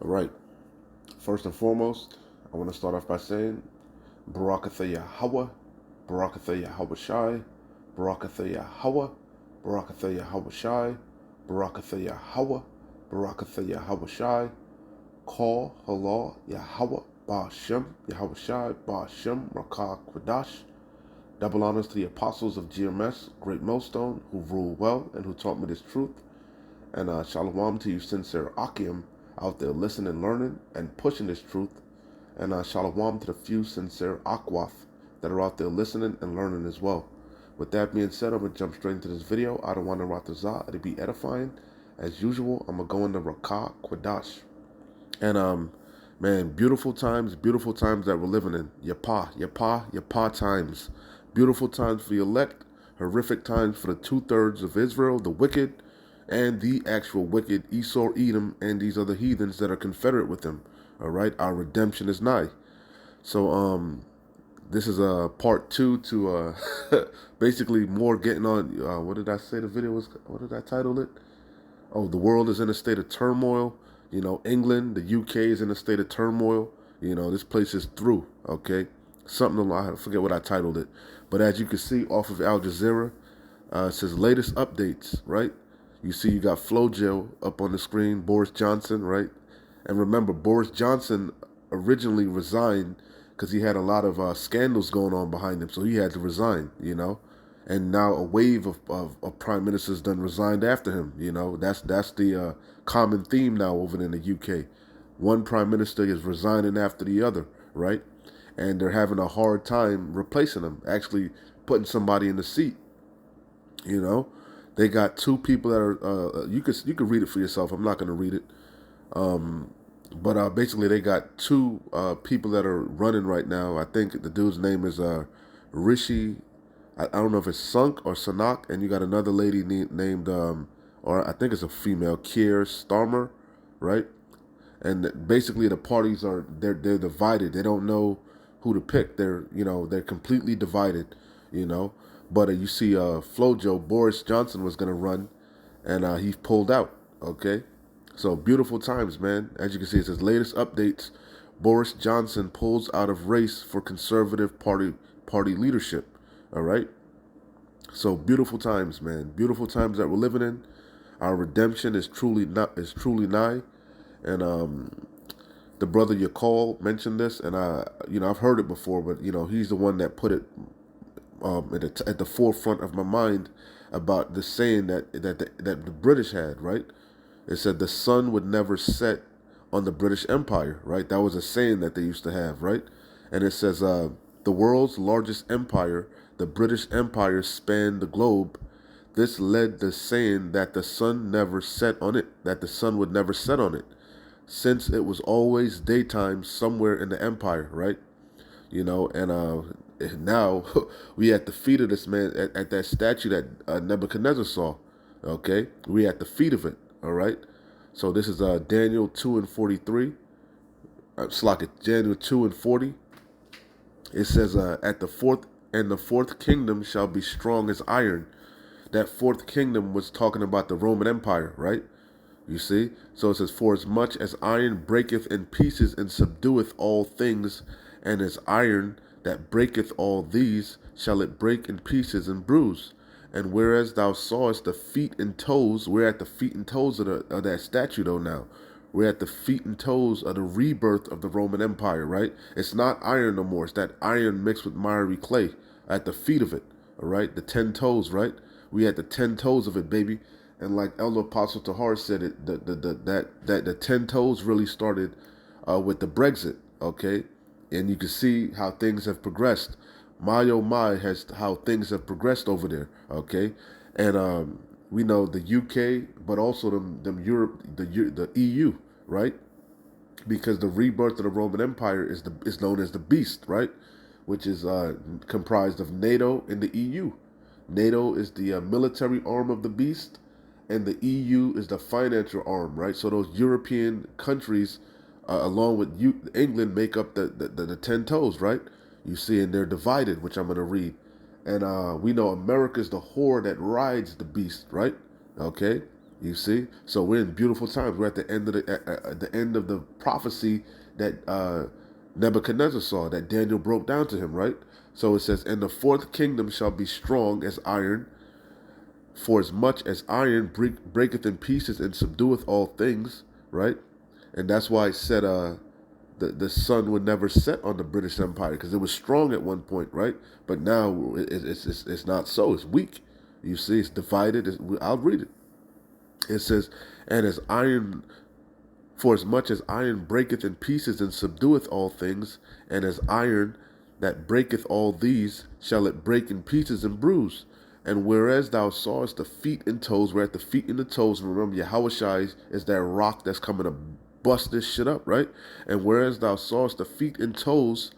All right. First and foremost, I want to start off by saying Barakatha Yahweh, Barakatha Yahweh Shai, Barakatha Yahweh, Barakatha Yahweh Shai, Barakatha Yahweh, Barakatha Yahweh Shai, Call Halal Yahweh, Ba'ashem, Yahweh Shai, Ba'ashem, Rakah Kwadash. Double honors to the apostles of GMS, Great Millstone, who rule well and who taught me this truth. And shalom to you sincere Akim out there listening, learning, and pushing this truth. And shalom to the few sincere Akwaf that are out there listening and learning as well. With that being said, I'm going to jump straight into this video. I don't want to ratazah. It'll be edifying. As usual, I'm going to go into Rakah Kwadash. And man, beautiful times that we're living in. Yapa times. Beautiful times for the elect, horrific times for the 2/3 of Israel, the wicked, and the actual wicked Esau, Edom, and these other heathens that are confederate with them. All right, our redemption is nigh. So this is a part two to basically more getting on. What did I say? The video was. What did I title it? Oh, the world is in a state of turmoil. You know, England, the UK is in a state of turmoil. You know, this place is through. Okay, something I forget what I titled it, but as you can see off of Al Jazeera, it says latest updates. Right, you see you got Flojo up on the screen, Boris Johnson. Right, and remember Boris Johnson originally resigned because he had a lot of scandals going on behind him, so he had to resign. You know, and now a wave of prime ministers done resigned after him. You know, that's the common theme now over in the UK. One prime minister is resigning after the other, right? And they're having a hard time replacing them, actually putting somebody in the seat. You know, they got two people that are. You could read it for yourself. I'm not going to read it. But basically, they got two people that are running right now. I think the dude's name is Rishi. I don't know if it's Sunk or Sanak, and you got another lady named, or I think it's a female, Keir Starmer, right? And basically, the parties they're divided. They don't know who to pick. They're completely divided, you know. But you see, Flojo Boris Johnson was gonna run, and he pulled out. Okay, so beautiful times, man. As you can see, it says latest updates. Boris Johnson pulls out of race for Conservative Party leadership. All right. So beautiful times, man. Beautiful times that we're living in. Our redemption is truly nigh. And the brother Yakol mentioned this, and I've heard it before, but he's the one that put it at the forefront of my mind about the saying that the British had, right? It said the sun would never set on the British Empire, right? That was a saying that they used to have, right? And it says the world's largest empire, the British Empire, spanned the globe. This led the saying that the sun never set on it, that the sun would never set on it, since it was always daytime somewhere in the empire, right? And now we at the feet of this man at that statue that Nebuchadnezzar saw. Okay, we at the feet of it. All right. So this is Daniel 2:43. Daniel 2:40. It says, "At the fourth kingdom shall be strong as iron." That fourth kingdom was talking about the Roman Empire, right? You see? So it says, "For as much as iron breaketh in pieces and subdueth all things, and as iron that breaketh all these, shall it break in pieces and bruise. And whereas thou sawest the feet and toes," we're at the feet and toes of that statue though now. We're at the feet and toes of the rebirth of the Roman Empire, right? It's not iron no more. It's that iron mixed with miry clay at the feet of it, all right? The 10 toes, right? We at the 10 toes of it, baby. And like Elder Apostle Tahar said, the 10 toes really started with the Brexit, okay? And you can see how things have progressed. My oh my, has how things have progressed over there, okay? And we know the UK, but also them Europe, the EU, right? Because the rebirth of the Roman Empire is known as the Beast, right? Which is comprised of NATO and the EU. NATO is the military arm of the beast, and the EU is the financial arm, right? So those European countries, along with England, make up the 10 toes, right? You see, and they're divided, which I'm going to read. And we know America is the whore that rides the beast, right? Okay? You see, so we're in beautiful times. We're at the end of the end of the prophecy that Nebuchadnezzar saw, that Daniel broke down to him, right? So it says, "And the fourth kingdom shall be strong as iron, for as much as iron breaketh in pieces and subdueth all things," right? And that's why it said the sun would never set on the British Empire, because it was strong at one point, right? But now it's not so. It's weak. You see, it's divided. I'll read it. It says, "And as iron, for as much as iron breaketh in pieces and subdueth all things, and as iron that breaketh all these, shall it break in pieces and bruise. And whereas thou sawest the feet and toes," we're at the feet and the toes. And remember, Yahushua is that rock that's coming to bust this shit up, right? "And whereas thou sawest the feet and toes,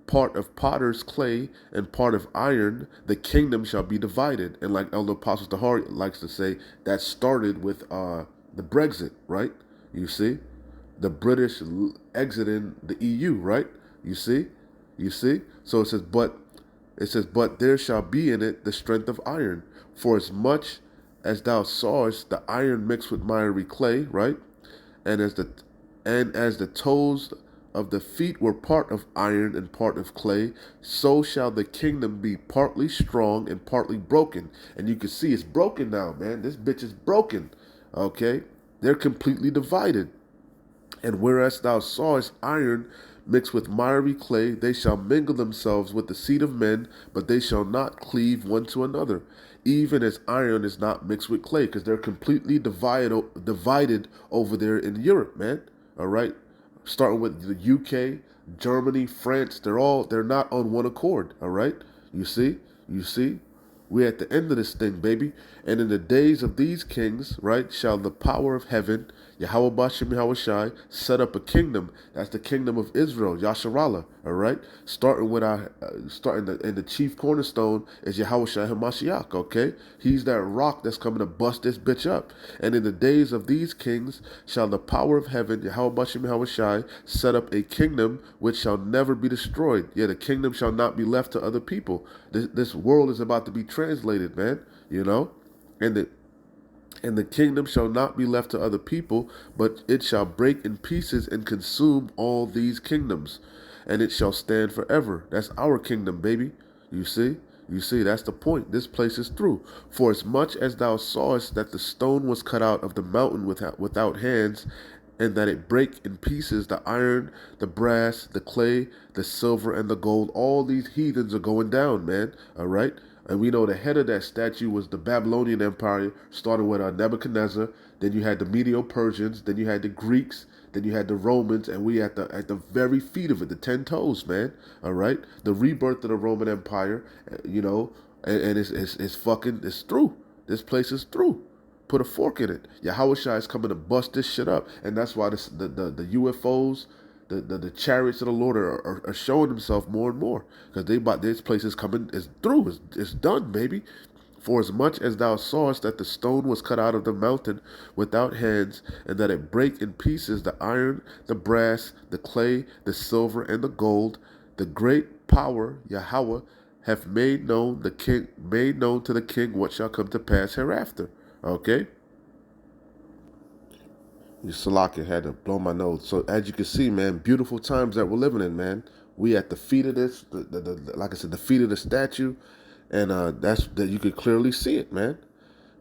part of potter's clay and part of iron, the kingdom shall be divided." And like Elder Apostle Tahar likes to say, that started with the Brexit, right? You see, the British exiting the EU, right? You see, you see. So it says, "But there shall be in it the strength of iron, for as much as thou sawest the iron mixed with miry clay," right? And as the toes of the feet were part of iron and part of clay, so shall the kingdom be partly strong and partly broken. And you can see it's broken now, man. This bitch is broken. Okay? They're completely divided. "And whereas thou sawest iron mixed with miry clay, they shall mingle themselves with the seed of men, but they shall not cleave one to another, even as iron is not mixed with clay," because they're completely divided over there in Europe, man. All right, starting with the UK, Germany, France, they're not on one accord. All right, you see. We're at the end of this thing, baby. "And in the days of these kings, right, shall the power of heaven, Yahweh Bashim Yahushai, set up a kingdom." That's the kingdom of Israel, Yasharallah, all right? And the chief cornerstone is Yahushai HaMashiach, okay? He's that rock that's coming to bust this bitch up. "And in the days of these kings shall the power of heaven, Yahweh Bashim Yahushai, set up a kingdom which shall never be destroyed. Yeah, the kingdom shall not be left to other people." This world is about to be translated, man, you know? And the kingdom shall not be left to other people, but it shall break in pieces and consume all these kingdoms, and it shall stand forever. That's our kingdom, baby. You see? You see, that's the point. This place is through. "For as much as thou sawest that the stone was cut out of the mountain without hands, and that it break in pieces the iron, the brass, the clay, the silver, and the gold," all these heathens are going down, man. All right? And we know the head of that statue was the Babylonian Empire, starting with Nebuchadnezzar. Then you had the Medo-Persians. Then you had the Greeks. Then you had the Romans, and we at the very feet of it, the 10 toes, man. All right, the rebirth of the Roman Empire, you know, and it's through. This place is through. Put a fork in it. Yahushua is coming to bust this shit up, and that's why the UFOs, the chariots of the Lord are showing themselves more and more, because this place is coming, is through, it's done, baby. "For as much as thou sawest that the stone was cut out of the mountain without hands, and that it brake in pieces the iron, the brass, the clay, the silver, and the gold, the great power Yahweh hath made known to the king what shall come to pass hereafter." Okay? Salaka had to blow my nose. So as you can see, man, beautiful times that we're living in, man. We at the feet of this, like I said, the feet of the statue, and that's that you could clearly see it, man.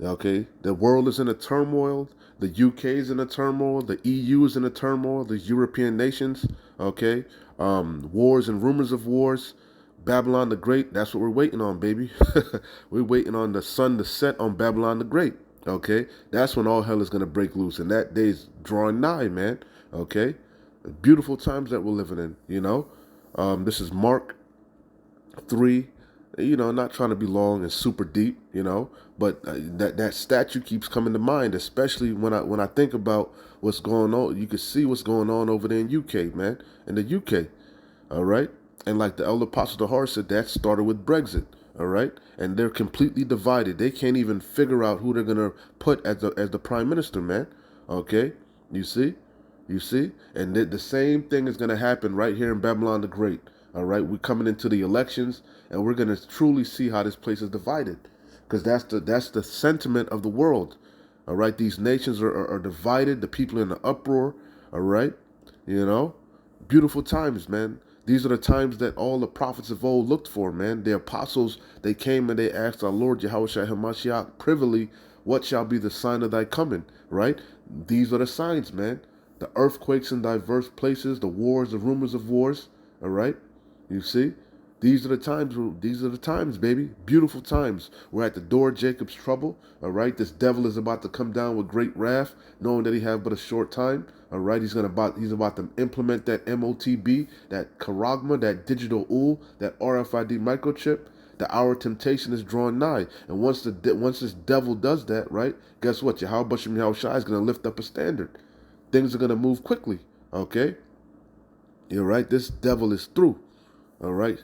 Okay, the world is in a turmoil. The UK is in a turmoil. The EU is in a turmoil. The European nations, okay, wars and rumors of wars. Babylon the Great. That's what we're waiting on, baby. We're waiting on the sun to set on Babylon the Great. Okay, that's when all hell is gonna break loose, and that day's drawing nigh, man. Okay, beautiful times that we're living in. You know, this is Mark 3. You know, not trying to be long and super deep. You know, but that statue keeps coming to mind, especially when I think about what's going on. You can see what's going on over there in UK, man, in the UK. All right, and like the elder apostle Tahar said, that started with Brexit. All right, and they're completely divided. They can't even figure out who they're gonna put as the prime minister, man. Okay, you see, and the same thing is gonna happen right here in Babylon the Great. All right, we're coming into the elections, and we're gonna truly see how this place is divided, because that's the sentiment of the world. All right. These nations are divided. The people in the uproar. All right. You know, beautiful times, man. These are the times that all the prophets of old looked for, man. The apostles, they came and they asked our Lord Yahushua HaMashiach privily, what shall be the sign of thy coming, right? These are the signs, man. The earthquakes in diverse places, the wars, the rumors of wars, all right? You see? These are the times, baby. Beautiful times. We're at the door of Jacob's trouble. All right. This devil is about to come down with great wrath, knowing that he have but a short time. All right. He's about to implement that MOTB, that charagma, that digital OOL, that RFID microchip. The hour of temptation is drawn nigh. And once this devil does that, right, guess what? Yahweh Bashem Yahushua is going to lift up a standard. Things are going to move quickly. Okay. You're right. This devil is through. All right.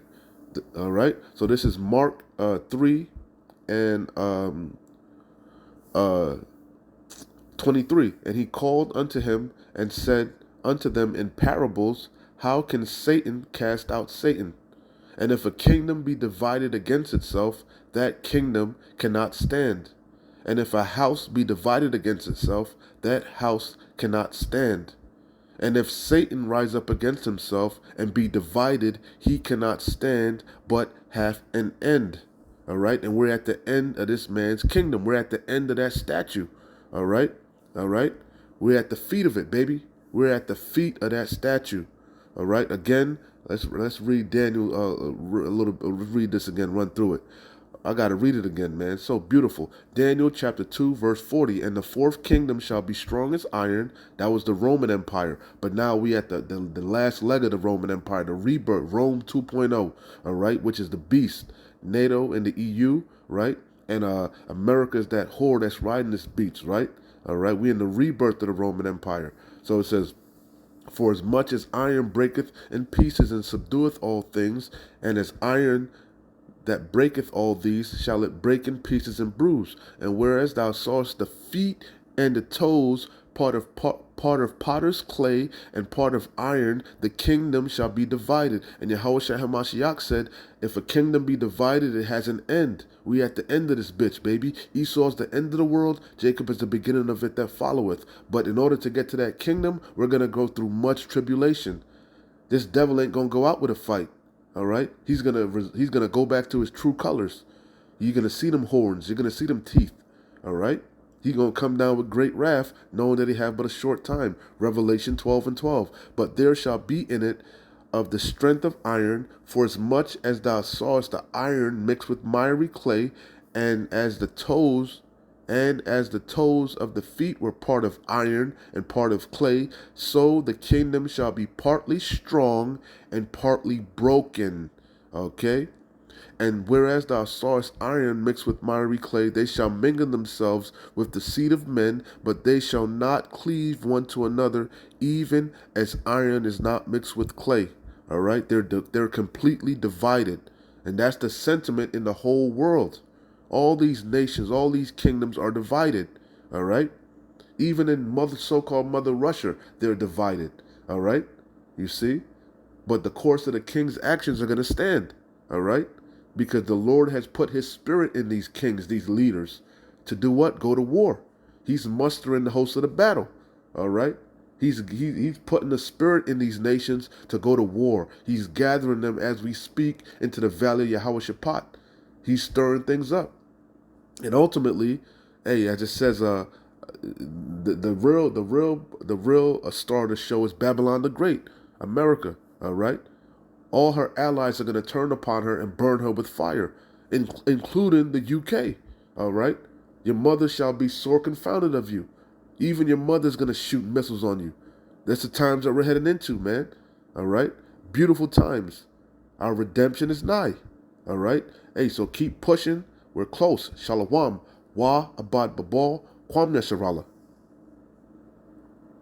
All right. So this is Mark 3 and 23. And he called unto him and said unto them in parables, how can Satan cast out Satan? And if a kingdom be divided against itself, that kingdom cannot stand. And if a house be divided against itself, that house cannot stand. And if Satan rise up against himself and be divided, he cannot stand, but hath an end. All right. And we're at the end of this man's kingdom. We're at the end of that statue. All right. All right. We're at the feet of it, baby. We're at the feet of that statue. All right. Again, let's read Daniel a little. Read this again. Run through it. I got to read it again, man. So beautiful. Daniel chapter 2, verse 40. And the fourth kingdom shall be strong as iron. That was the Roman Empire. But now we at the last leg of the Roman Empire, the rebirth, Rome 2.0, all right, which is the beast. NATO and the EU, right? And America is that whore that's riding this beast, right? All right. We in the rebirth of the Roman Empire. So it says, for as much as iron breaketh in pieces and subdueth all things, and as iron that breaketh all these, shall it break in pieces and bruise. And whereas thou sawest the feet and the toes, part of potter's clay and part of iron, the kingdom shall be divided. And Yahushua HaMashiach said, if a kingdom be divided, it has an end. We at the end of this bitch, baby. Esau's the end of the world. Jacob is the beginning of it that followeth. But in order to get to that kingdom, we're going to go through much tribulation. This devil ain't going to go out with a fight. All right, he's gonna go back to his true colors. You're gonna see them horns. You're gonna see them teeth. All right, he's gonna come down with great wrath, knowing that he have but a short time. Revelation 12 and 12. But there shall be in it of the strength of iron, for as much as thou sawest the iron mixed with miry clay, and as the toes of the feet were part of iron and part of clay, so the kingdom shall be partly strong and partly broken. Okay? And whereas thou sawest iron mixed with miry clay, they shall mingle themselves with the seed of men, but they shall not cleave one to another, even as iron is not mixed with clay. All right? They're completely divided. And that's the sentiment in the whole world. All these nations, all these kingdoms are divided, all right? Even in so-called Mother Russia, they're divided, all right? You see? But the course of the king's actions are going to stand, all right? Because the Lord has put his spirit in these kings, these leaders, to do what? Go to war. He's mustering the host of the battle, all right? He's putting the spirit in these nations to go to war. He's gathering them as we speak into the valley of Yehoshaphat. He's stirring things up. And ultimately, hey, as it says, the real star of the show is Babylon the Great, America. All right, all her allies are going to turn upon her and burn her with fire, including the UK. All right, your mother shall be sore confounded of you. Even your mother's going to shoot missiles on you. That's the times that we're heading into, man. All right, beautiful times. Our redemption is nigh. All right, hey, so keep pushing. We're close. Shalom. Wa abad babal. Kwam nesharala.